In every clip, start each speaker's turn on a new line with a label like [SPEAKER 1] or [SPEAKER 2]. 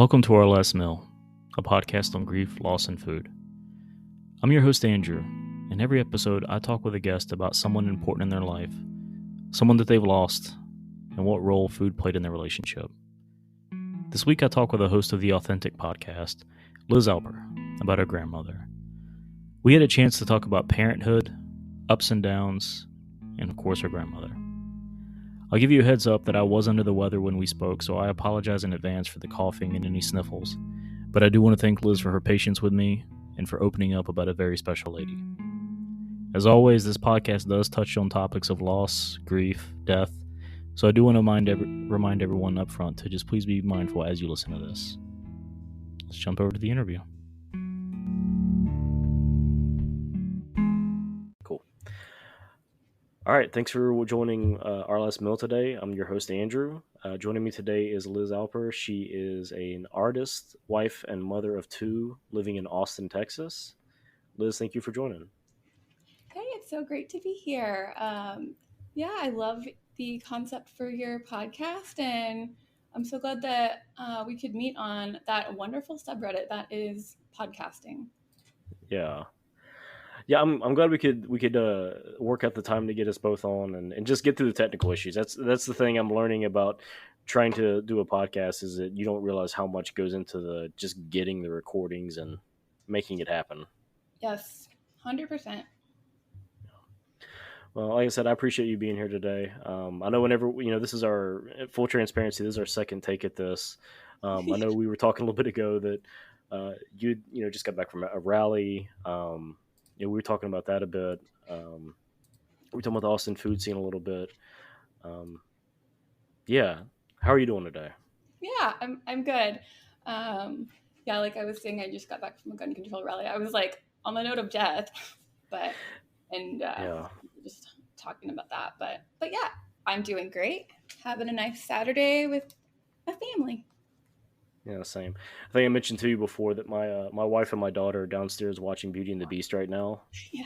[SPEAKER 1] Welcome to Our Last Meal, a podcast on grief, loss, and food. I'm your host, Andrew. In every episode, I talk with a guest about someone important in their life, someone that they've lost, and what role food played in their relationship. This week, I talk with a host of the Authentic podcast, Liz Alper, about her grandmother. We had a chance to talk about parenthood, ups and downs, and of course, her grandmother. I'll give you a heads up that I was under the weather when we spoke, so I apologize in advance for the coughing and any sniffles. But I do want to thank Liz for her patience with me and for opening up about a very special lady. As always, this podcast does touch on topics of loss, grief, death, so I do want to remind everyone up front to just please be mindful as you listen to this. Let's jump over to the interview. Cool. All right, thanks for joining Our Last Meal today. I'm your host, Andrew. Joining me today is Liz Alper. She is an artist, wife, and mother of two living in Austin, Texas. Liz, thank you for joining.
[SPEAKER 2] Hey, it's so great to be here. I love the concept for your podcast, and I'm so glad that we could meet on that wonderful subreddit that is podcasting.
[SPEAKER 1] Yeah, I'm glad we could work out the time to get us both on and just get through the technical issues. That's the thing I'm learning about trying to do a podcast is that you don't realize how much goes into the just getting the recordings and making it happen.
[SPEAKER 2] Yes, 100%.
[SPEAKER 1] Well, like I said, I appreciate you being here today. I know whenever this is our full transparency. This is our second take at this. I know we were talking a little bit ago that you just got back from a rally. We were talking about that a bit. We were talking about the Austin food scene a little bit. How are you doing today?
[SPEAKER 2] Yeah, I'm good. Like I was saying, I just got back from a gun control rally. I was like on the note of death, just talking about that. But yeah, I'm doing great. Having a nice Saturday with my family.
[SPEAKER 1] Yeah, same. I think I mentioned to you before that my wife and my daughter are downstairs watching Beauty and the Beast right now.
[SPEAKER 2] Yeah.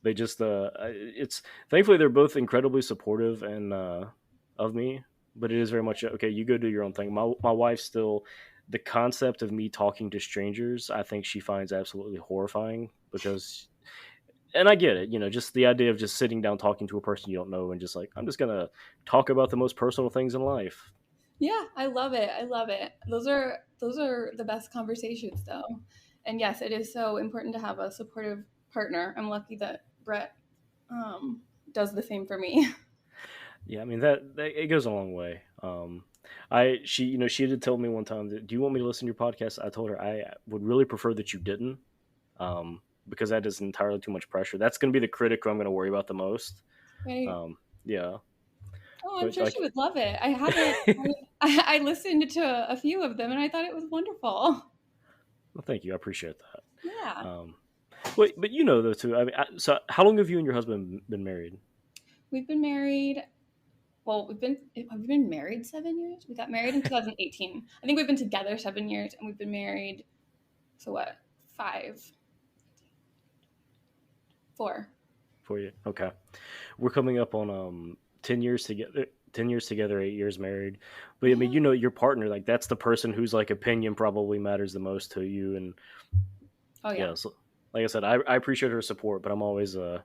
[SPEAKER 1] They just it's thankfully they're both incredibly supportive and of me, but it is very much okay. You go do your own thing. My wife still, the concept of me talking to strangers, I think she finds absolutely horrifying because, and I get it, just the idea of just sitting down talking to a person you don't know and just like I'm just gonna talk about the most personal things in life.
[SPEAKER 2] Yeah, I love it. Those are the best conversations though. And yes, it is so important to have a supportive partner. I'm lucky that Brett does the same for me.
[SPEAKER 1] Yeah, I mean that it goes a long way. She did tell me one time that, do you want me to listen to your podcast? I told her I would really prefer that you didn't, because that is entirely too much pressure. That's going to be the critic who I'm going to worry about the most.
[SPEAKER 2] Right.
[SPEAKER 1] Yeah.
[SPEAKER 2] Oh, I'm sure she would love it. I haven't. I listened to a few of them and I thought it was wonderful.
[SPEAKER 1] Well, thank you. I appreciate that.
[SPEAKER 2] Yeah.
[SPEAKER 1] Wait, but though too. I mean, so how long have you and your husband been married?
[SPEAKER 2] We've been married. Well, have we been married 7 years? We got married in 2018. I think we've been together 7 years, and we've been married. So what? 4.
[SPEAKER 1] 4 years. Okay, we're coming up on 10 years together. 10 years together, 8 years married. But I mean, your partner, like that's the person whose like opinion probably matters the most to you. And so, like I said, I appreciate her support, but I'm always I'm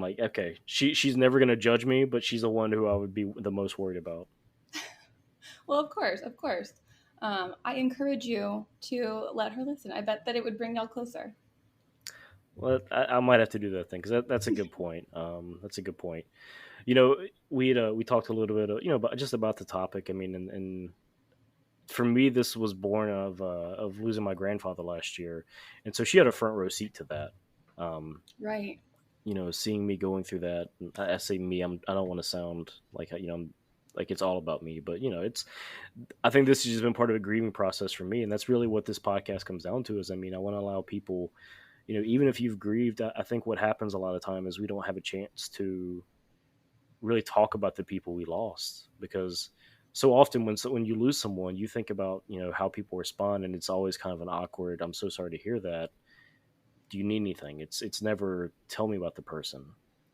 [SPEAKER 1] like, okay, she's never gonna judge me, but she's the one who I would be the most worried about.
[SPEAKER 2] Well, of course. I encourage you to let her listen. I bet that it would bring y'all closer.
[SPEAKER 1] Well, I might have to do that thing because that's a good point. That's a good point. We talked a little bit, about the topic. I mean, and for me, this was born of losing my grandfather last year, and so she had a front row seat to that.
[SPEAKER 2] Right.
[SPEAKER 1] Seeing me going through that. I say me. I don't want to sound like like it's all about me, but I think this has just been part of a grieving process for me, and that's really what this podcast comes down to. Is I want to allow people, even if you've grieved, I think what happens a lot of time is we don't have a chance to really talk about the people we lost, because so often when you lose someone, you think about how people respond, and it's always kind of an awkward, I'm so sorry to hear that, do you need anything? It's never tell me about the person.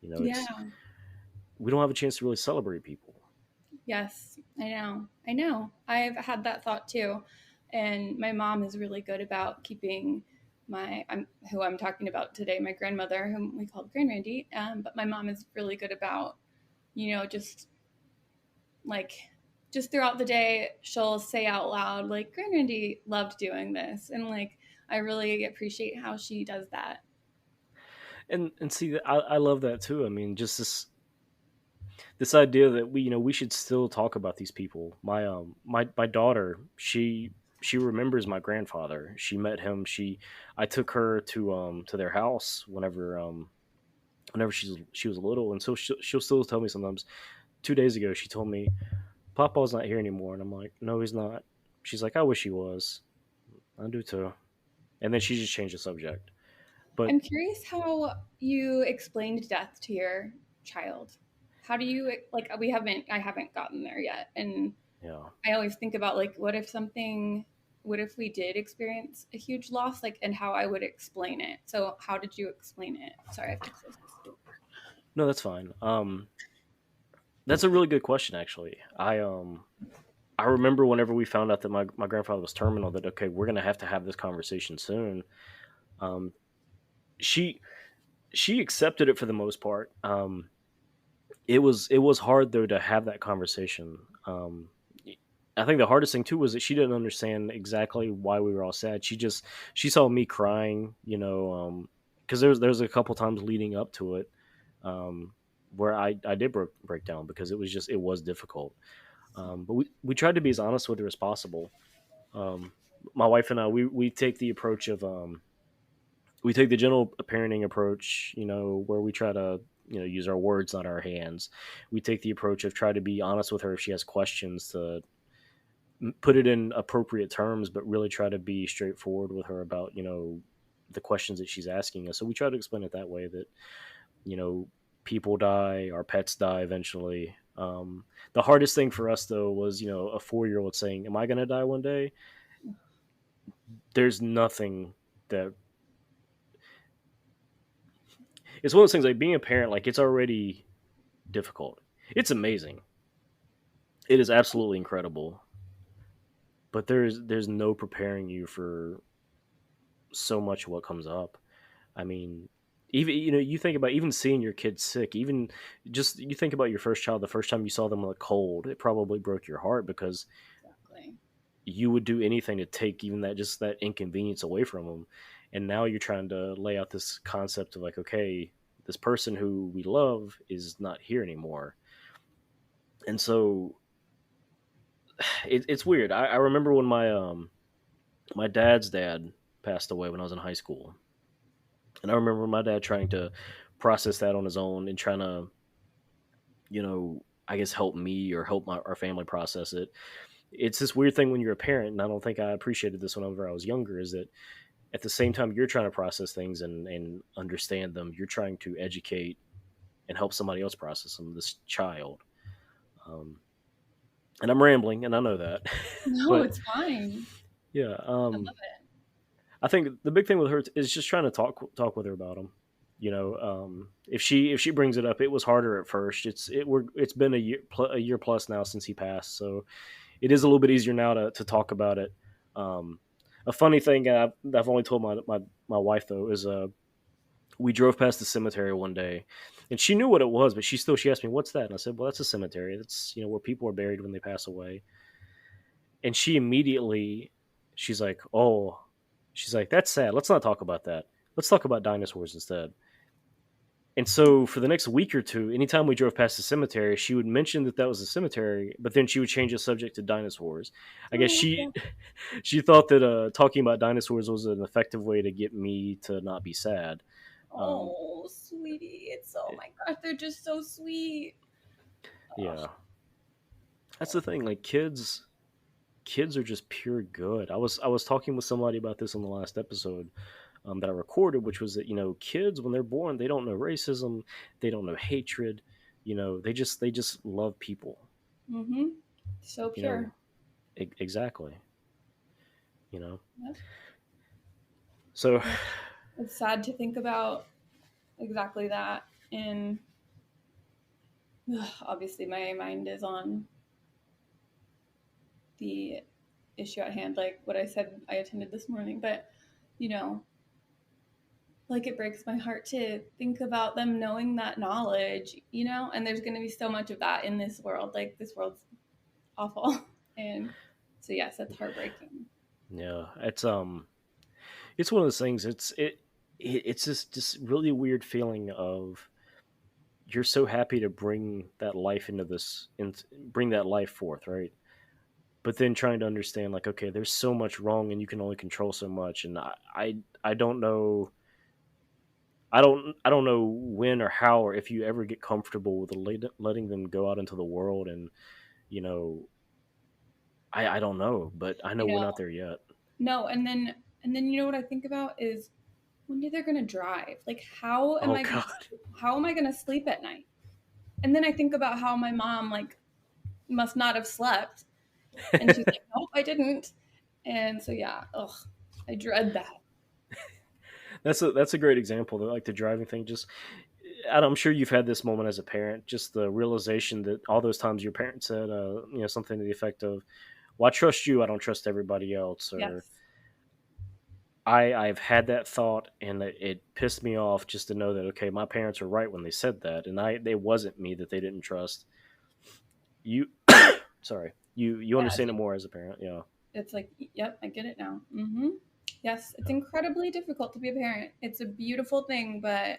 [SPEAKER 1] We don't have a chance to really celebrate people.
[SPEAKER 2] Yes. I know. I've had that thought too. And my mom is really good about keeping who I'm talking about today, my grandmother, whom we called Grand Randy. But my mom is really good about, just like, just throughout the day, she'll say out loud, like, Grand Randy loved doing this. And like, I really appreciate how she does that.
[SPEAKER 1] And see, I love that too. I mean, just this idea that we should still talk about these people. My daughter, she remembers my grandfather. She met him. I took her to their house whenever she was little, and so she'll still tell me sometimes. 2 days ago, she told me, "Papa's not here anymore," and I'm like, "No, he's not." She's like, "I wish he was." I do too. And then she just changed the subject. But
[SPEAKER 2] I'm curious how you explained death to your child. How do you like I haven't gotten there yet. And
[SPEAKER 1] yeah,
[SPEAKER 2] I always think about like what if we did experience a huge loss, like, and how I would explain it. So how did you explain it? Sorry, I have to close this door.
[SPEAKER 1] no, that's fine. That's a really good question, actually. I remember whenever we found out that my grandfather was terminal, that okay, we're gonna have to have this conversation soon. Um, she she accepted it for the most part. It was hard though to have that conversation. I think the hardest thing too was that she didn't understand exactly why we were all sad. She saw me crying, because there's a couple times leading up to it, um, where I did break down because it was difficult. But we tried to be as honest with her as possible. Um, my wife and I, we take the approach of we take the general parenting approach, where we try to use our words, not our hands. We take the approach of try to be honest with her if she has questions, to put it in appropriate terms, but really try to be straightforward with her about the questions that she's asking us. So we try to explain it that way, that you know people die, our pets die eventually. The hardest thing for us though was a 4-year-old saying, "Am I going to die one day?" There's nothing that it's one of those things, like being a parent, like it's already difficult. It's amazing. It is absolutely incredible. But there's no preparing you for so much of what comes up. I mean, even you think about even seeing your kids sick, even just you think about your first child, the first time you saw them with a cold, it probably broke your heart because
[SPEAKER 2] Exactly.
[SPEAKER 1] you would do anything to take even that inconvenience away from them. And now you're trying to lay out this concept of like, okay, this person who we love is not here anymore. And so it's weird. I remember when my dad's dad passed away when I was in high school, and I remember my dad trying to process that on his own and trying to, I guess help me or help our family process it. It's this weird thing when you're a parent, and I don't think I appreciated this whenever I was younger, is that at the same time you're trying to process things and understand them, you're trying to educate and help somebody else process them, this child. Um, and I'm rambling, and I know that,
[SPEAKER 2] No,
[SPEAKER 1] but
[SPEAKER 2] it's fine.
[SPEAKER 1] yeah,
[SPEAKER 2] I love it.
[SPEAKER 1] I think the big thing with her is just trying to talk with her about them. If she brings it up, it was harder at first. It's been a year plus now since he passed, so it is a little bit easier now to talk about it. Um, a funny thing I've only told my wife though is we drove past the cemetery one day, and she knew what it was, but she asked me, "What's that?" And I said, "Well, that's a cemetery. That's where people are buried when they pass away." And she immediately, she's like, "Oh," she's like, "That's sad. Let's not talk about that. Let's talk about dinosaurs instead." And so for the next week or two, anytime we drove past the cemetery, she would mention that was a cemetery, but then she would change the subject to dinosaurs. I guess
[SPEAKER 2] Oh,
[SPEAKER 1] she she thought that talking about dinosaurs was an effective way to get me to not be sad. Um,
[SPEAKER 2] oh, sweetie. It's oh my gosh, they're just so sweet. Oh,
[SPEAKER 1] yeah, that's the thing. Like kids are just pure good. I was talking with somebody about this on the last episode that I recorded, which was that kids when they're born they don't know racism, they don't know hatred, they just love people.
[SPEAKER 2] mm-hmm. So
[SPEAKER 1] You
[SPEAKER 2] pure.
[SPEAKER 1] know, exactly. You know,
[SPEAKER 2] Yep.
[SPEAKER 1] so
[SPEAKER 2] It's sad to think about exactly that. And obviously, my mind is on the issue at hand, like what I said I attended this morning. But, you know, like it breaks my heart to think about them knowing that knowledge, you know, and there's going to be so much of that in this world. Like this world's awful. And so, yes, that's heartbreaking.
[SPEAKER 3] Yeah, it's one of those things. It's just really weird feeling of you're so happy to bring that life into this and bring that life forth, right? But then trying to understand, like, okay, there's so much wrong, and you can only control so much, and I don't know. I don't know when or how or if you ever get comfortable with letting them go out into the world, and you know, I don't know, but I know
[SPEAKER 2] You
[SPEAKER 3] we're
[SPEAKER 2] know,
[SPEAKER 3] not there yet.
[SPEAKER 2] no, and then you know what I think about is one day they're gonna drive. Like
[SPEAKER 3] Oh God.
[SPEAKER 2] how am I gonna sleep at night? And then I think about how my mom like must not have slept, and she's like, nope, I didn't. And so yeah, ugh, I dread that.
[SPEAKER 3] That's a great example. Like the driving thing. Just I'm sure you've had this moment as a parent. Just the realization that all those times your parent said, something to the effect of, "Well, I trust you. I don't trust everybody else," or
[SPEAKER 2] Yes.
[SPEAKER 3] I've had that thought, and it pissed me off just to know that okay, my parents were right when they said that, and it wasn't me that they didn't trust. You, sorry, you
[SPEAKER 2] Yeah,
[SPEAKER 3] understand it more as a parent, yeah.
[SPEAKER 2] it's like, yep, I get it now. Yes, it's incredibly difficult to be a parent. It's a beautiful thing, but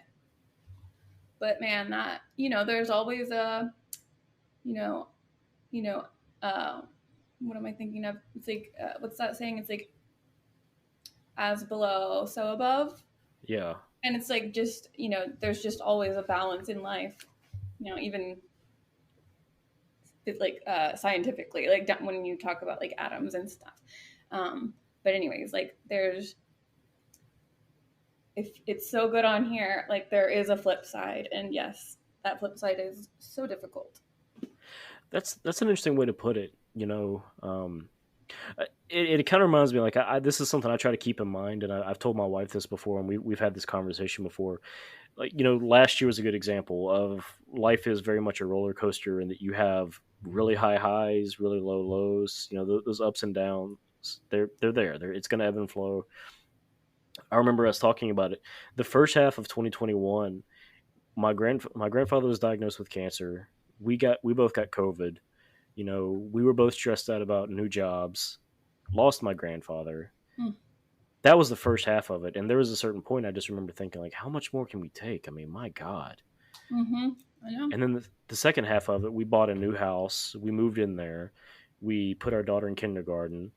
[SPEAKER 2] man, that there's always a you know, you know, uh, what am I thinking of? It's like what's that saying? It's like as below, so above.
[SPEAKER 3] Yeah,
[SPEAKER 2] And it's like just there's just always a balance in life. Even like scientifically, like when you talk about like atoms and stuff. But anyways, like there's if it's so good on here, like there is a flip side, and yes, that flip side is so difficult.
[SPEAKER 3] that's an interesting way to put it. It kind of reminds me, like, this is something I try to keep in mind, and I've told my wife this before, and we've had this conversation before. Like, last year was a good example of life is very much a roller coaster, and that you have really high highs, really low lows. Those ups and downs. They're there. It's going to ebb and flow. I remember us talking about it. The first half of 2021, my grandfather was diagnosed with cancer. We both got COVID. We were both stressed out about new jobs. Lost my grandfather.
[SPEAKER 2] Hmm.
[SPEAKER 3] That was the first half of it, and there was a certain point I just remember thinking, like, how much more can we take? I mean, my God.
[SPEAKER 2] I know.
[SPEAKER 3] And then the second half of it, we bought a new house. We moved in there. We put our daughter in kindergarten,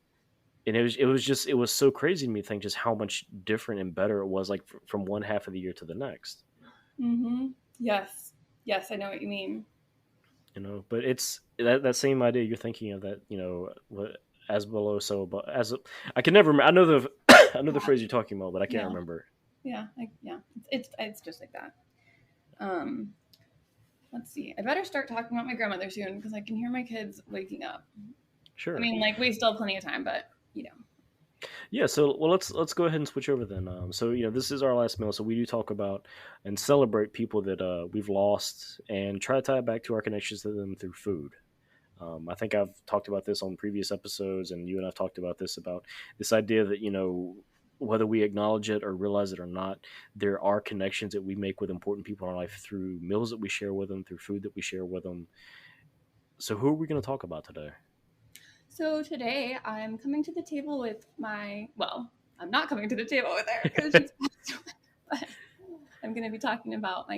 [SPEAKER 3] and it was so crazy to me to think just how much different and better it was, like from one half of the year to the next.
[SPEAKER 2] Yes, yes, I know what you mean.
[SPEAKER 3] But it's that same idea you're thinking of, that as below so above. I can never I know the I know the phrase you're talking about, but I can't
[SPEAKER 2] Yeah,
[SPEAKER 3] remember.
[SPEAKER 2] yeah, it's just like that. Um, let's see. I better start talking about my grandmother soon because I can hear my kids waking up.
[SPEAKER 3] Sure.
[SPEAKER 2] I mean, like we still have plenty of time, but
[SPEAKER 3] Yeah, so well, let's go ahead and switch over then. So this is our last meal, so we do talk about and celebrate people that we've lost, and try to tie it back to our connections to them through food. I think I've talked about this on previous episodes, and you and I've talked about this idea that whether we acknowledge it or realize it or not, there are connections that we make with important people in our life through meals that we share with them, through food that we share with them. So who are we going to talk about today?
[SPEAKER 2] So today I'm coming to the table with I'm not coming to the table with her because she's passed away, but I'm going to be talking about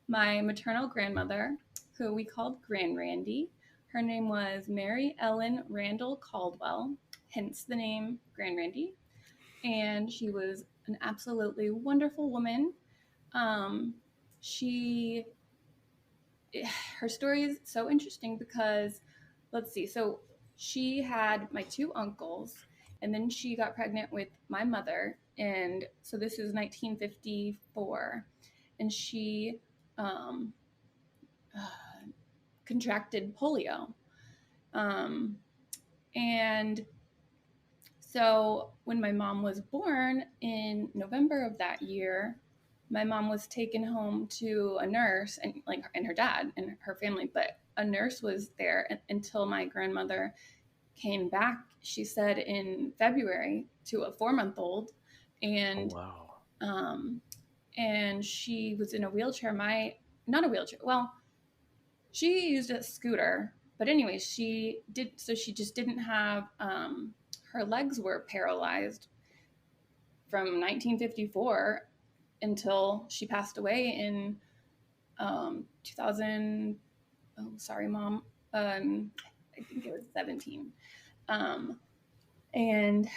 [SPEAKER 2] my maternal grandmother, who we called Gran Randy. Her name was Mary Ellen Randall Caldwell, hence the name Gran Randy. And she was an absolutely wonderful woman. Um, she, her story is so interesting because, let's see, so she had my two uncles, and then she got pregnant with my mother, and so this is 1954, and she um, contracted polio. Um, and so when my mom was born in November of that year, my mom was taken home to a nurse and her dad and her family, but a nurse was there until my grandmother came back, she said, in February to a 4-month-old, and
[SPEAKER 3] Oh, wow.
[SPEAKER 2] And she was in a wheelchair. Not a wheelchair. Well, she used a scooter, but anyway, she did. So she just didn't have. Her legs were paralyzed from 1954 until she passed away in 2000. Oh, sorry, Mom. I think it was 17. And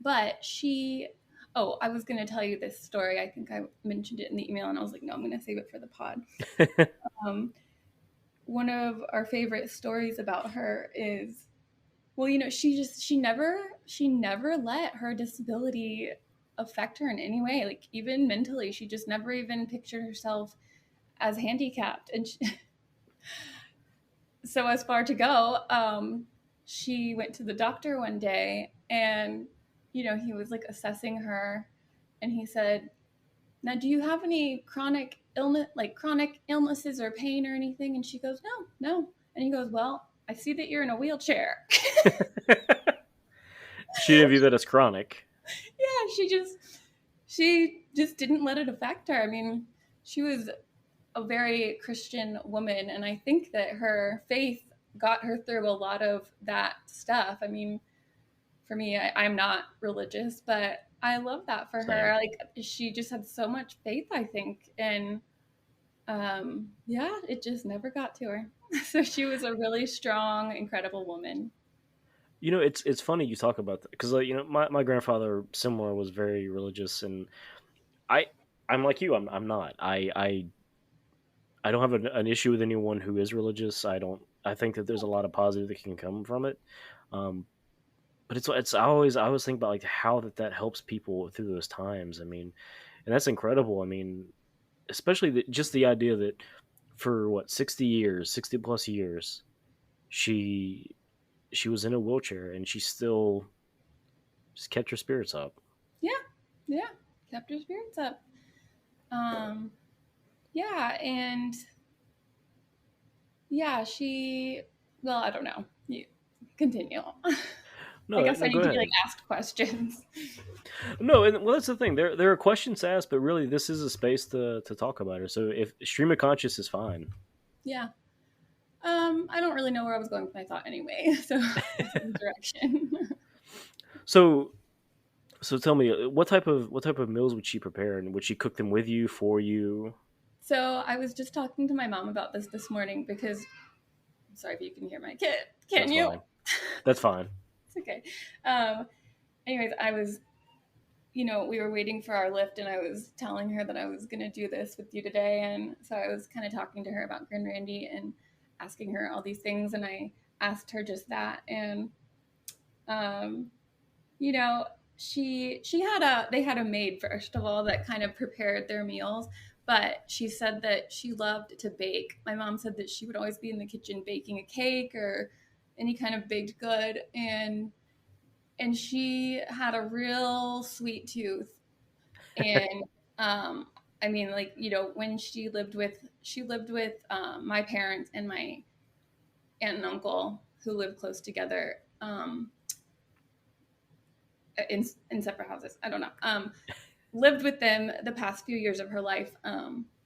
[SPEAKER 2] but she. Oh, I was going to tell you this story. I think I mentioned it in the email, and I was like, no, I'm going to save it for the pod. One of our favorite stories about her is, well, she never let her disability affect her in any way. Like, even mentally, she just never even pictured herself as handicapped. And so as far to go, she went to the doctor one day, and he was like assessing her, and he said, now, do you have any chronic illnesses or pain or anything? And she goes, no. And he goes, well, I see that you're in a wheelchair.
[SPEAKER 3] She didn't view that as chronic.
[SPEAKER 2] Yeah, she just didn't let it affect her. I mean, she was a very Christian woman, and I think that her faith got her through a lot of that stuff. I mean, for me, I'm not religious, but I love that for her. Like, she just had so much faith, I think, and it just never got to her. So she was a really strong, incredible woman.
[SPEAKER 3] It's funny you talk about that, because my grandfather, similar, was very religious, and I'm like you. I'm not. I don't have an issue with anyone who is religious. I think that there's a lot of positive that can come from it. But it's I always think about like how that helps people through those times. I mean, and that's incredible. I mean, especially just the idea that for 60 plus years, she was in a wheelchair, and she still just kept her spirits up.
[SPEAKER 2] Yeah, kept her spirits up. And well, I don't know. You continue.
[SPEAKER 3] No,
[SPEAKER 2] I guess I need to be
[SPEAKER 3] ahead.
[SPEAKER 2] asked questions.
[SPEAKER 3] No, and that's the thing. There are questions asked, but really, this is a space to talk about her. So if stream of conscious is fine.
[SPEAKER 2] Yeah. I don't really know where I was going with my thought anyway, so direction.
[SPEAKER 3] So tell me, what type of meals would she prepare, and would she cook them with you, for you?
[SPEAKER 2] So I was just talking to my mom about this morning, because I'm sorry if you can hear my kid. Can you?
[SPEAKER 3] Fine. That's fine.
[SPEAKER 2] It's okay. Anyways, I was, we were waiting for our lift, and I was telling her that I was going to do this with you today. And so I was kind of talking to her about Grand Randy and asking her all these things. And I asked her just that. And, they had a maid, first of all, that kind of prepared their meals. But she said that she loved to bake. My mom said that she would always be in the kitchen baking a cake or any kind of baked good. And she had a real sweet tooth. And I mean, like, when she lived with my parents and my aunt and uncle, who lived close together, in separate houses. I don't know. Lived with them the past few years of her life,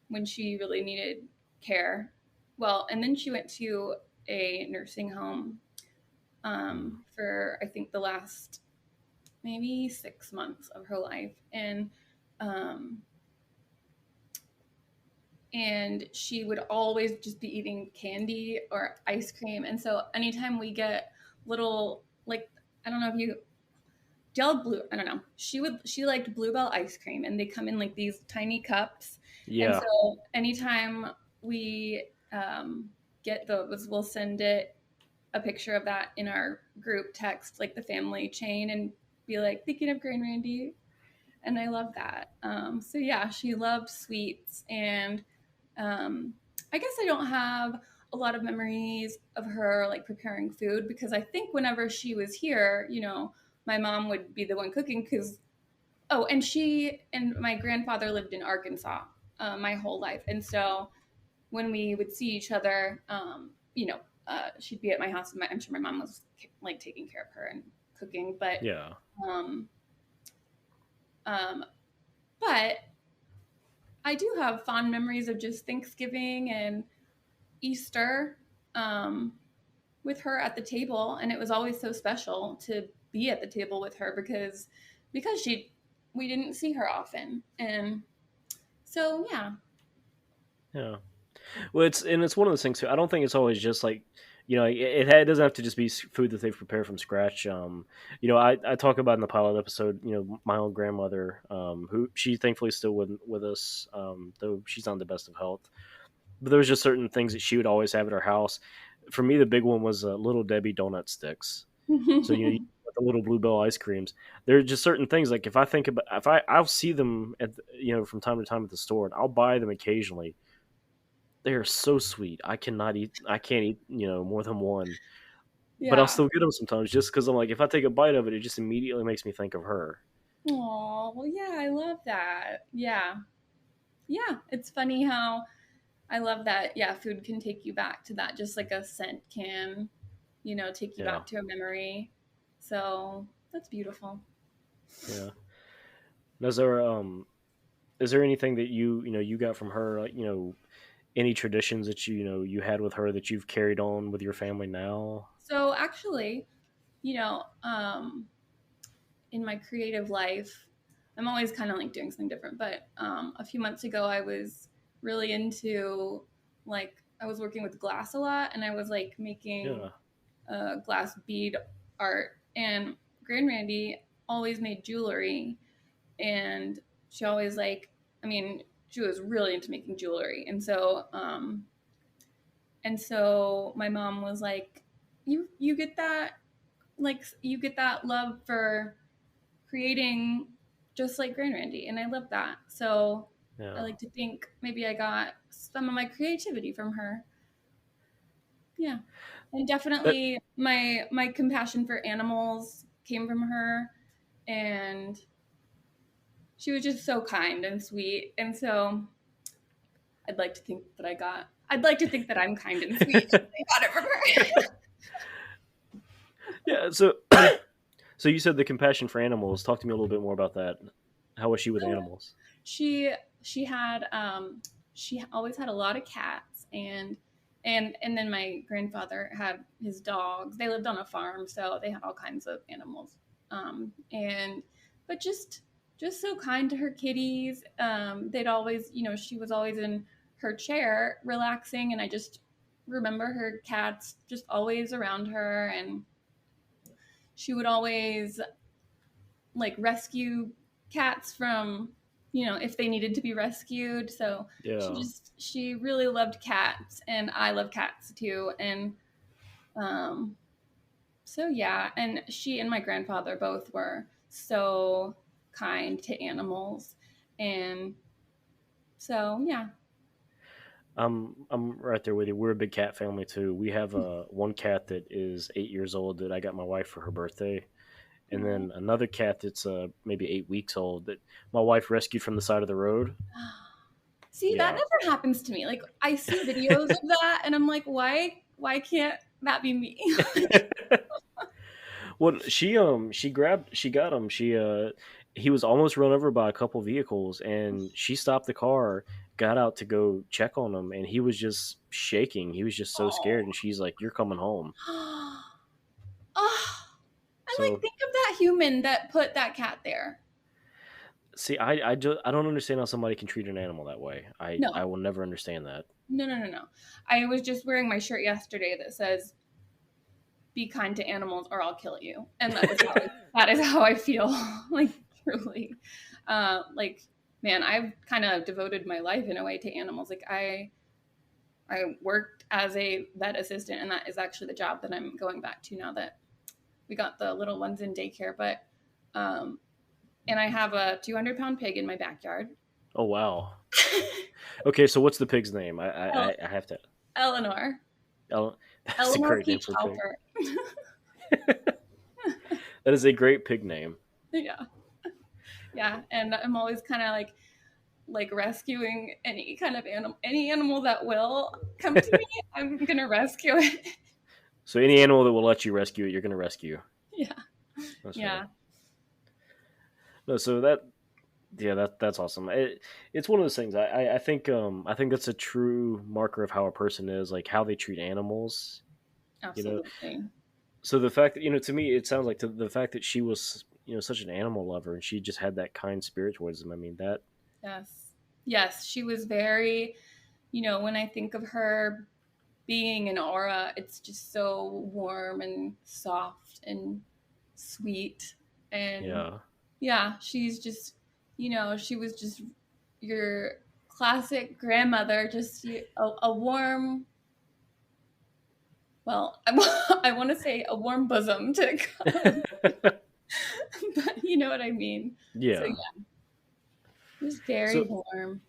[SPEAKER 2] when she really needed care. Well, and then she went to a nursing home for, I think, the last maybe 6 months of her life. And she would always just be eating candy or ice cream. And so anytime we get little, like, I don't know if you, I don't know. She liked Bluebell ice cream, and they come in like these tiny cups.
[SPEAKER 3] Yeah.
[SPEAKER 2] And so anytime we get those, we'll send it a picture of that in our group text, like the family chain, and be like, thinking of Grand Randy. And I love that. So yeah, she loved sweets. And I guess I don't have a lot of memories of her like preparing food, because I think whenever she was here, my mom would be the one cooking, because, and she and my grandfather lived in Arkansas my whole life. And so when we would see each other, she'd be at my house, and I'm sure my mom was like taking care of her and cooking. But
[SPEAKER 3] Yeah.
[SPEAKER 2] But I do have fond memories of just Thanksgiving and Easter with her at the table, and it was always so special to be at the table with her because we didn't see her often, and so yeah.
[SPEAKER 3] Well, it's one of those things too. I don't think it's always just like, it doesn't have to just be food that they've prepared from scratch. I talk about in the pilot episode, my own grandmother, who she thankfully is still with us, though she's not in the best of health. But there was just certain things that she would always have at her house. For me, the big one was Little Debbie donut sticks. So you the little Bluebell ice creams. There are just certain things like if I think about I'll see them from time to time at the store, and I'll buy them occasionally. They are so sweet. I can't eat more than one, but I'll still get them sometimes just because I'm like, if I take a bite of it, it just immediately makes me think of her.
[SPEAKER 2] Oh, well, yeah, I love that. Yeah, it's funny how I love that. Yeah, food can take you back to that, just like a scent can, take you back to a memory. So that's beautiful.
[SPEAKER 3] Yeah. Is there anything that you got from her, like, any traditions that you had with her that you've carried on with your family now?
[SPEAKER 2] So actually, in my creative life, I'm always kind of like doing something different. But a few months ago, I was really into I was working with glass a lot, and I was like making glass bead art. And Grand Randy always made jewelry, and she always she was really into making jewelry, and so my mom was like, you get that love for creating just like Grand Randy, and I love that. So I like to think maybe I got some of my creativity from her. Yeah, and definitely my compassion for animals came from her, and she was just so kind and sweet, and so I'd like to think that I'm kind and sweet. I got it from her.
[SPEAKER 3] Yeah, so you said the compassion for animals. Talk to me a little bit more about that. How was she with animals?
[SPEAKER 2] She had she always had a lot of cats, and then my grandfather had his dogs. They lived on a farm, so they had all kinds of animals. But just so kind to her kitties. They'd always, she was always in her chair relaxing, and I just remember her cats just always around her, and she would always rescue cats from if they needed to be rescued. So she really loved cats, and I love cats too. And so yeah, and she and my grandfather both were so kind to animals, and so yeah.
[SPEAKER 3] I'm right there with you. We're a big cat family too. We have one cat that is 8 years old that I got my wife for her birthday, and then another cat that's maybe 8 weeks old that my wife rescued from the side of the road.
[SPEAKER 2] See, that never happens to me. Like, I see videos of that, and I'm like, why can't that be me?
[SPEAKER 3] Well, she got him. He was almost run over by a couple vehicles, and she stopped the car, got out to go check on him, and he was just shaking. He was just so scared, and she's like, "You're coming home."
[SPEAKER 2] Think of that human that put that cat there.
[SPEAKER 3] See, I don't understand how somebody can treat an animal that way. I will never understand that.
[SPEAKER 2] No. I was just wearing my shirt yesterday that says, "Be kind to animals or I'll kill you," and that is how I feel. Like, truly, man, I've kind of devoted my life in a way to animals. Like, I worked as a vet assistant, and that is actually the job that I'm going back to now that we got the little ones in daycare. But and I have a 200-pound pig in my backyard.
[SPEAKER 3] Oh wow. Okay, so what's the pig's name? I have to.
[SPEAKER 2] Eleanor.
[SPEAKER 3] That's a great name for a pig. That is a great pig name.
[SPEAKER 2] Yeah, and I'm always kind of like rescuing any kind of animal that will come to me. I'm gonna rescue it.
[SPEAKER 3] So any animal that will let you rescue it, you're going to rescue.
[SPEAKER 2] Yeah.
[SPEAKER 3] That's
[SPEAKER 2] Yeah.
[SPEAKER 3] funny. No, so that's awesome. It's one of those things. I think that's a true marker of how a person is, like how they treat animals. You know,
[SPEAKER 2] Absolutely.
[SPEAKER 3] so the fact that to me, it sounds like the fact that she was such an animal lover and she just had that kind spirit towards them. I mean that.
[SPEAKER 2] Yes. Yes, she was very, when I think of her being an aura, it's just so warm and soft and sweet. And
[SPEAKER 3] Yeah.
[SPEAKER 2] yeah, she's just, she was just your classic grandmother, just a warm, well, I want to say a warm bosom to come, but you know what I mean. So
[SPEAKER 3] Yeah.
[SPEAKER 2] yeah, it was very
[SPEAKER 3] So
[SPEAKER 2] warm.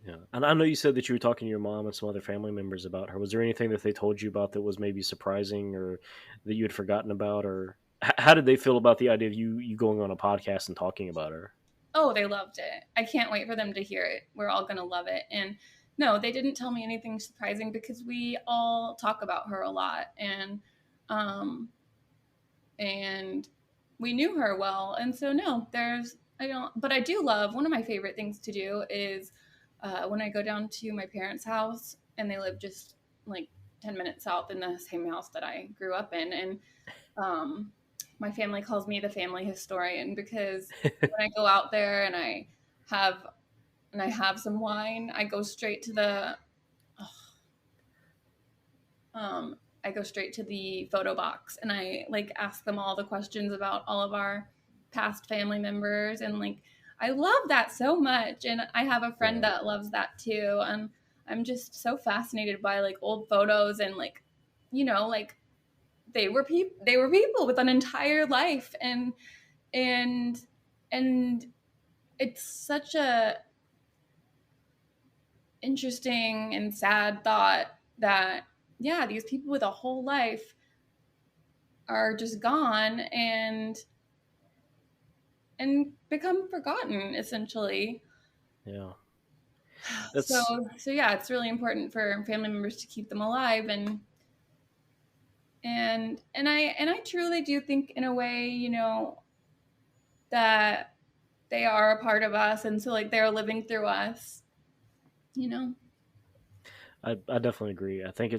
[SPEAKER 3] yeah, and I know you said that you were talking to your mom and some other family members about her. Was there anything that they told you about that was maybe surprising, or that you had forgotten about, or how did they feel about the idea of you going on a podcast and talking about her?
[SPEAKER 2] Oh, they loved it. I can't wait for them to hear it. We're all going to love it. And no, they didn't tell me anything surprising because we all talk about her a lot, um and we knew her well. And so no, I don't, but I do love, one of my favorite things to do is when I go down to my parents' house, and they live just like 10 minutes south in the same house that I grew up in. And um, my family calls me the family historian because when I go out there and have I have some wine, I go straight to the photo box, and I like ask them all the questions about all of our past family members. And like I love that so much, and I have a friend
[SPEAKER 3] Yeah.
[SPEAKER 2] that loves that too. And I'm just so fascinated by like old photos, and like like they were people with an entire life. And it's such a interesting and sad thought that yeah, these people with a whole life are just gone and become forgotten essentially.
[SPEAKER 3] Yeah,
[SPEAKER 2] So
[SPEAKER 3] that's
[SPEAKER 2] so yeah, it's really important for family members to keep them alive. And I truly do think in a way, that they are a part of us, and so like they're living through us, you know.
[SPEAKER 3] I definitely agree. I think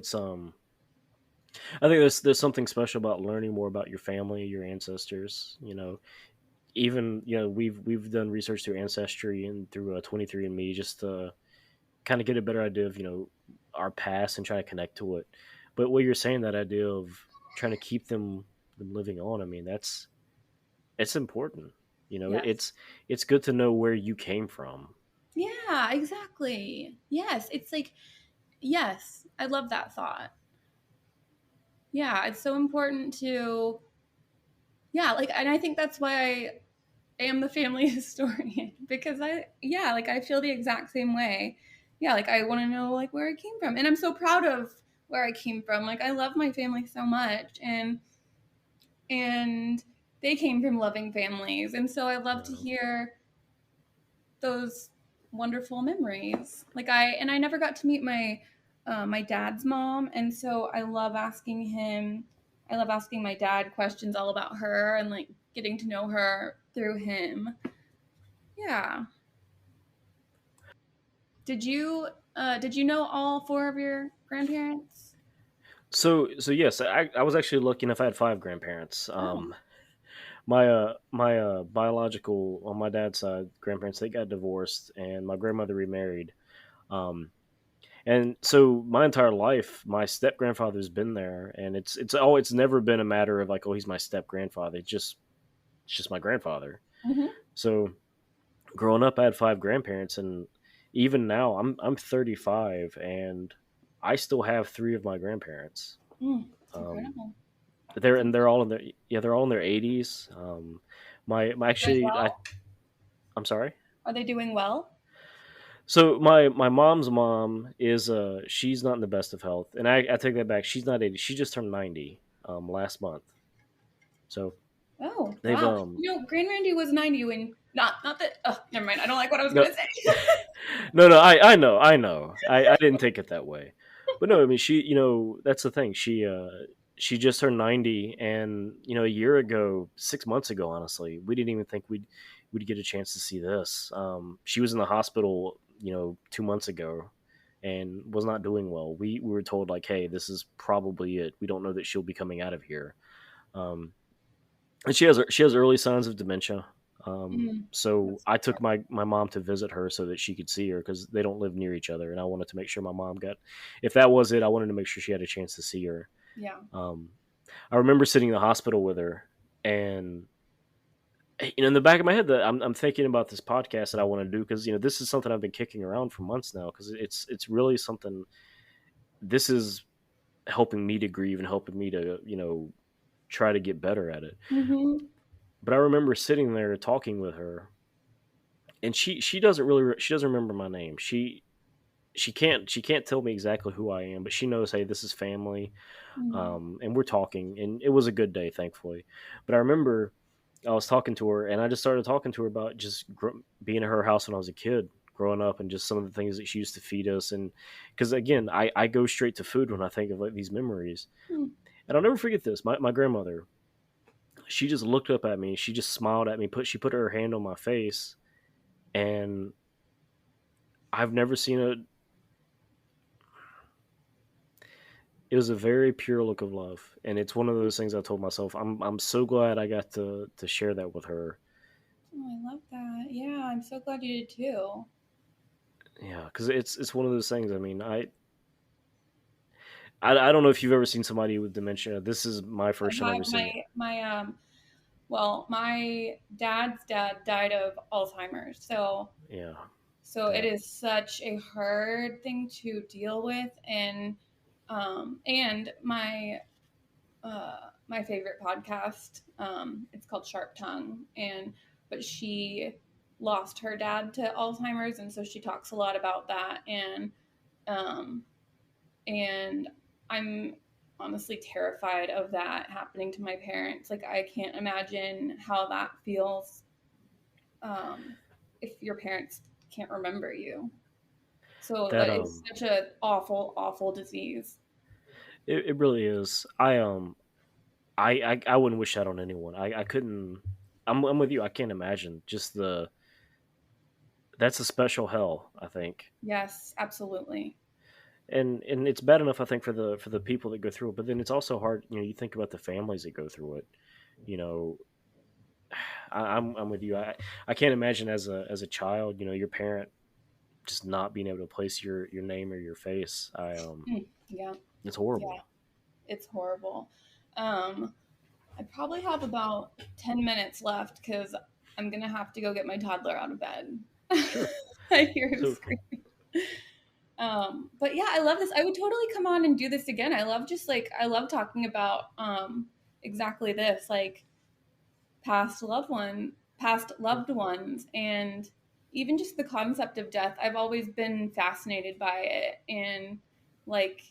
[SPEAKER 3] there's something special about learning more about your family, your ancestors. Even we've done research through Ancestry and through 23andMe just to kind of get a better idea of our past and try to connect to it. But what you're saying, that idea of trying to keep them living on, I mean it's important.
[SPEAKER 2] Yes.
[SPEAKER 3] It's good to know where you came from.
[SPEAKER 2] Yeah, exactly. Yes, it's like, yes, I love that thought. Yeah, it's so important to, yeah, like, and I think that's why I am the family historian, because yeah, like I feel the exact same way. Yeah, like I want to know like where I came from, and I'm so proud of where I came from. Like I love my family so much, and they came from loving families, and so I love to
[SPEAKER 3] Yeah.
[SPEAKER 2] hear those wonderful memories. I never got to meet my dad's mom, and so I love asking him. I love asking my dad questions all about her and like getting to know her through him. Yeah. Did you know all four of your grandparents?
[SPEAKER 3] So yes, I was actually lucky enough. I had five grandparents.
[SPEAKER 2] Oh.
[SPEAKER 3] My biological, on my dad's side, grandparents, they got divorced, and my grandmother remarried. Um, and so my entire life, my step grandfather's been there, and it's never been a matter of like, oh, he's my step grandfather. It's just my grandfather.
[SPEAKER 2] Mm-hmm.
[SPEAKER 3] So growing up, I had five grandparents, and even now, I'm 35, and I still have three of my grandparents.
[SPEAKER 2] It's
[SPEAKER 3] Um,
[SPEAKER 2] incredible.
[SPEAKER 3] they're all in their, yeah, they're all in their 80s. My
[SPEAKER 2] Doing
[SPEAKER 3] actually,
[SPEAKER 2] well?
[SPEAKER 3] I'm sorry.
[SPEAKER 2] Are they doing well?
[SPEAKER 3] So my mom's mom is she's not in the best of health, and I take that back. She's not 80. She just turned 90 last month. So
[SPEAKER 2] Oh,
[SPEAKER 3] they've
[SPEAKER 2] wow. Grand Randy was 90 when not that. Oh, never mind. I don't like what I was
[SPEAKER 3] no
[SPEAKER 2] gonna say.
[SPEAKER 3] no, I know I didn't take it that way, But no, I mean, she, that's the thing. She just turned 90, and a year ago, 6 months ago, honestly, we didn't even think we'd get a chance to see this. She was in the hospital, 2 months ago, and was not doing well. We were told, like, hey, this is probably it. We don't know that she'll be coming out of here. Um, and she has early signs of dementia. So
[SPEAKER 2] That's
[SPEAKER 3] I took my mom to visit her so that she could see her, because they don't live near each other, and I wanted to make sure my mom got. If that was it, I wanted to make sure she had a chance to see her.
[SPEAKER 2] yeah.
[SPEAKER 3] Um, I remember sitting in the hospital with her, and in the back of my head, that I'm thinking about this podcast that I want to do, because this is something I've been kicking around for months now, because it's really something. This is helping me to grieve and helping me to try to get better at it.
[SPEAKER 2] Hmm.
[SPEAKER 3] But I remember sitting there talking with her, and she doesn't remember my name. She can't tell me exactly who I am, but she knows, hey, this is family. And we're talking, and it was a good day, thankfully. But I remember I was talking to her, and I just started talking to her about just being at her house when I was a kid, growing up, and just some of the things that she used to feed us. And because again, I go straight to food when I think of like these memories. And I'll never forget this. My grandmother, she just looked up at me, she just smiled at me, she put her hand on my face, and I've never seen a it was a very pure look of love, and it's one of those things I told myself, I'm so glad I got to share that with her.
[SPEAKER 2] Oh, I love that. Yeah, I'm so glad you did too.
[SPEAKER 3] Yeah, because it's one of those things. I mean, I don't know if you've ever seen somebody with dementia. This is my first time
[SPEAKER 2] I
[SPEAKER 3] ever
[SPEAKER 2] have
[SPEAKER 3] seeing it.
[SPEAKER 2] my dad's dad died of Alzheimer's,
[SPEAKER 3] Yeah,
[SPEAKER 2] so it
[SPEAKER 3] yeah.
[SPEAKER 2] is such a hard thing to deal with, and my favorite podcast, it's called Sharp Tongue, but she lost her dad to Alzheimer's, and so she talks a lot about that, um, and I'm honestly terrified of that happening to my parents. Like, I can't imagine how that feels, if your parents can't remember you. So
[SPEAKER 3] That
[SPEAKER 2] it's such a awful, awful disease.
[SPEAKER 3] it really is. I wouldn't wish that on anyone. I couldn't. I'm with you. I can't imagine just the. That's a special hell, I think.
[SPEAKER 2] Yes, absolutely.
[SPEAKER 3] And it's bad enough, I think, for the people that go through it, but then it's also hard. You think about the families that go through it. You know, I'm with you. I can't imagine as a child, your parent just not being able to place your name or your face.
[SPEAKER 2] Yeah,
[SPEAKER 3] It's
[SPEAKER 2] yeah,
[SPEAKER 3] horrible.
[SPEAKER 2] it's horrible. Um, I probably have about 10 minutes left because I'm gonna have to go get my toddler out of bed.
[SPEAKER 3] Sure.
[SPEAKER 2] I hear him
[SPEAKER 3] So
[SPEAKER 2] screaming. But yeah, I love this. I would totally come on and do this again. I love talking about exactly this, like past loved ones, and even just the concept of death. I've always been fascinated by it, and like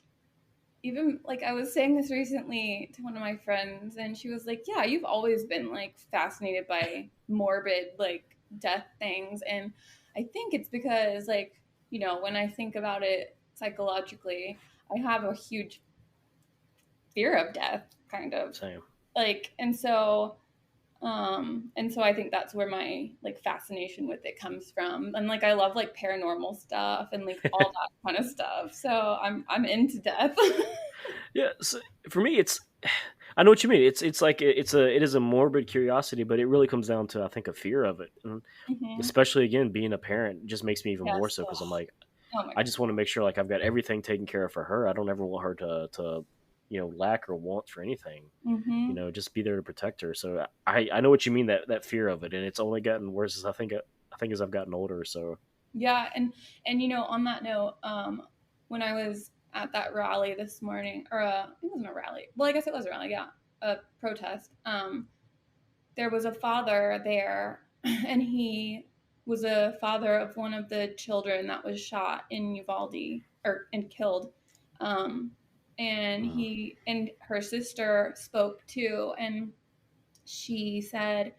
[SPEAKER 2] even like I was saying this recently to one of my friends, and she was like, "Yeah, you've always been like fascinated by morbid like death things." And I think it's because when I think about it psychologically, I have a huge fear of death, kind of
[SPEAKER 3] same.
[SPEAKER 2] like, and so I think that's where my like fascination with it comes from. And like I love like paranormal stuff and like all that kind of stuff. So I'm into death.
[SPEAKER 3] Yeah. So for me, it's. I know what you mean. It's like it is a morbid curiosity, but it really comes down to, I think, a fear of it, and
[SPEAKER 2] Hmm.
[SPEAKER 3] especially again being a parent just makes me even more
[SPEAKER 2] Yes.
[SPEAKER 3] so, because I'm
[SPEAKER 2] Oh,
[SPEAKER 3] like,
[SPEAKER 2] oh my
[SPEAKER 3] I just want to make sure like I've got everything taken care of for her. I don't ever want her to lack or want for anything.
[SPEAKER 2] God. Hmm.
[SPEAKER 3] Just be there to protect her. So I know what you mean, that fear of it, and it's only gotten worse as I think as I've gotten older. So
[SPEAKER 2] Yeah, and on that note, when I was at that rally this morning, or it wasn't a rally. Well, I guess it was a rally. Yeah, a protest. There was a father there, and he was a father of one of the children that was shot in Uvalde and killed. Um, and
[SPEAKER 3] mm,
[SPEAKER 2] he and her sister spoke too, and she said,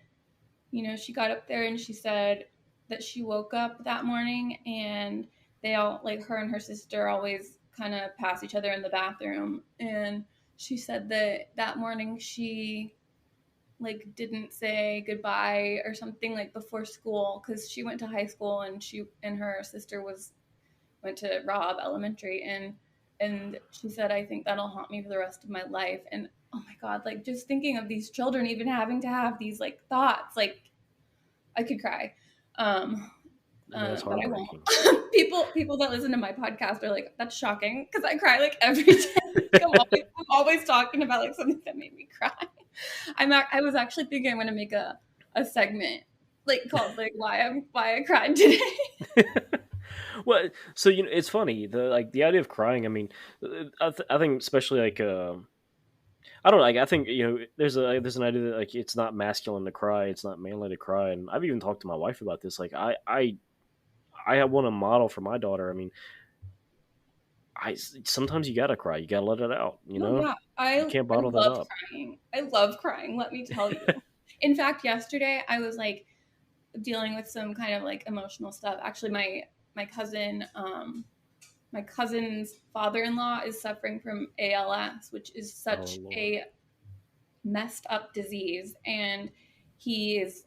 [SPEAKER 2] she got up there and she said that she woke up that morning and they all, like her and her sister, always kind of pass each other in the bathroom. And she said that morning she like didn't say goodbye or something like before school, because she went to high school and she and her sister went to Robb Elementary, and she said, I think that'll haunt me for the rest of my life. And oh my God, like just thinking of these children even having to have these like thoughts, like I could cry.
[SPEAKER 3] That's
[SPEAKER 2] But I
[SPEAKER 3] heartbreaking.
[SPEAKER 2] won't. People that listen to my podcast are like, that's shocking, because I cry like every day. I'm always talking about like something that made me cry. I was actually thinking I'm gonna make a segment like called like why I cried today.
[SPEAKER 3] Well, so it's funny, the idea of crying. I mean, I think especially like I don't know, like I think there's an idea that like it's not masculine to cry, it's not manly to cry, and I've even talked to my wife about this. Like I want a model for my daughter. I mean, sometimes you gotta cry, you gotta let it out.
[SPEAKER 2] Yeah,
[SPEAKER 3] you can't bottle that up.
[SPEAKER 2] Crying. I love crying. Let me tell you. In fact, yesterday I was like dealing with some kind of like emotional stuff. Actually, my cousin's father-in-law is suffering from ALS, which is such a messed up disease, and she was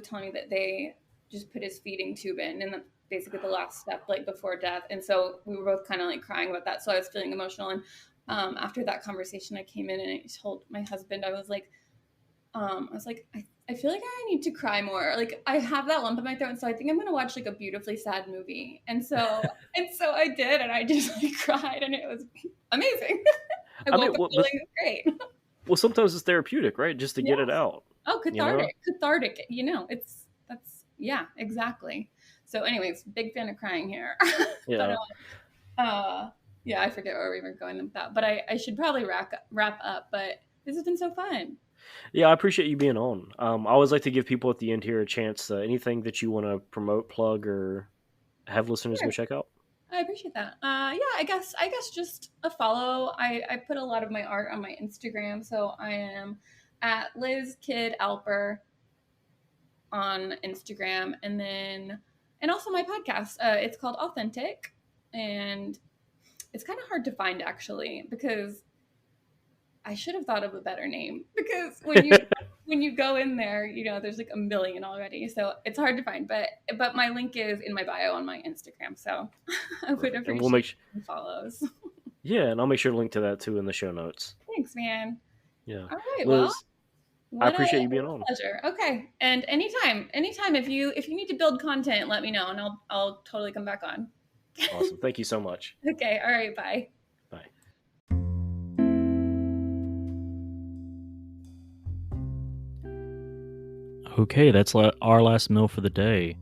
[SPEAKER 2] telling me that they just put his feeding tube in, and basically the last step like before death. And so we were both kind of like crying about that. So I was feeling emotional, and after that conversation, I came in and I told my husband, I was like, I feel like I need to cry more. Like I have that lump in my throat, and so I think I'm gonna watch like a beautifully sad movie. And so I did, and I just like cried, and it was amazing. I woke up feeling great.
[SPEAKER 3] Well, sometimes it's therapeutic, right? Just to get it out.
[SPEAKER 2] Oh, cathartic. Cathartic. Yeah, exactly. So anyways, big fan of crying here.
[SPEAKER 3] Yeah.
[SPEAKER 2] But, yeah, I forget where we were going with that, but I should probably wrap up, but this has been so fun.
[SPEAKER 3] Yeah, I appreciate you being on. I always like to give people at the end here a chance, anything that you want to promote, plug, or have listeners go check out.
[SPEAKER 2] I appreciate that. Yeah, I guess just a follow. I put a lot of my art on my Instagram, so I am at Liz Kid Alper on Instagram, and also my podcast. It's called Authentic, and it's kind of hard to find actually, because I should have thought of a better name, because when you go in there, there's like a million already, so it's hard to find. But my link is in my bio on my Instagram, so I would appreciate follows.
[SPEAKER 3] Yeah, and I'll make sure to link to that too in the show notes.
[SPEAKER 2] Thanks, man.
[SPEAKER 3] Yeah.
[SPEAKER 2] All right.
[SPEAKER 3] Liz, I appreciate you being on.
[SPEAKER 2] Pleasure. Okay, and anytime if you need to build content, let me know, and I'll totally come back on.
[SPEAKER 3] Awesome. Thank you so much.
[SPEAKER 2] Okay. All right. Bye.
[SPEAKER 3] Bye.
[SPEAKER 1] Okay, that's our last meal for the day.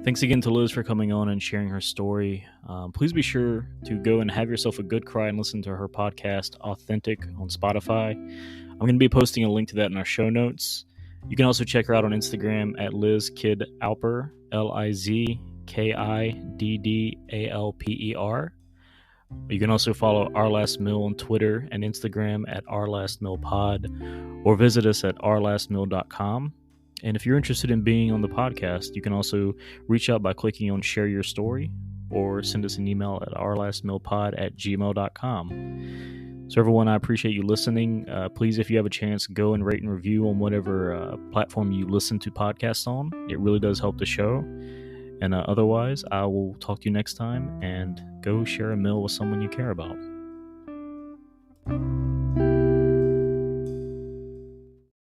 [SPEAKER 1] Thanks again to Liz for coming on and sharing her story. Please be sure to go and have yourself a good cry and listen to her podcast, Authentic, on Spotify. I'm going to be posting a link to that in our show notes. You can also check her out on Instagram at Liz Kid Alper, LizKiddalper. You can also follow Our Last Meal on Twitter and Instagram at Our Last Meal Pod, or visit us at ourlastmeal.com. And if you're interested in being on the podcast, you can also reach out by clicking on Share Your Story, or send us an email at ourlastmealpod@gmail.com. So everyone, I appreciate you listening. Please, if you have a chance, go and rate and review on whatever platform you listen to podcasts on. It really does help the show. And otherwise, I will talk to you next time, and go share a meal with someone you care about.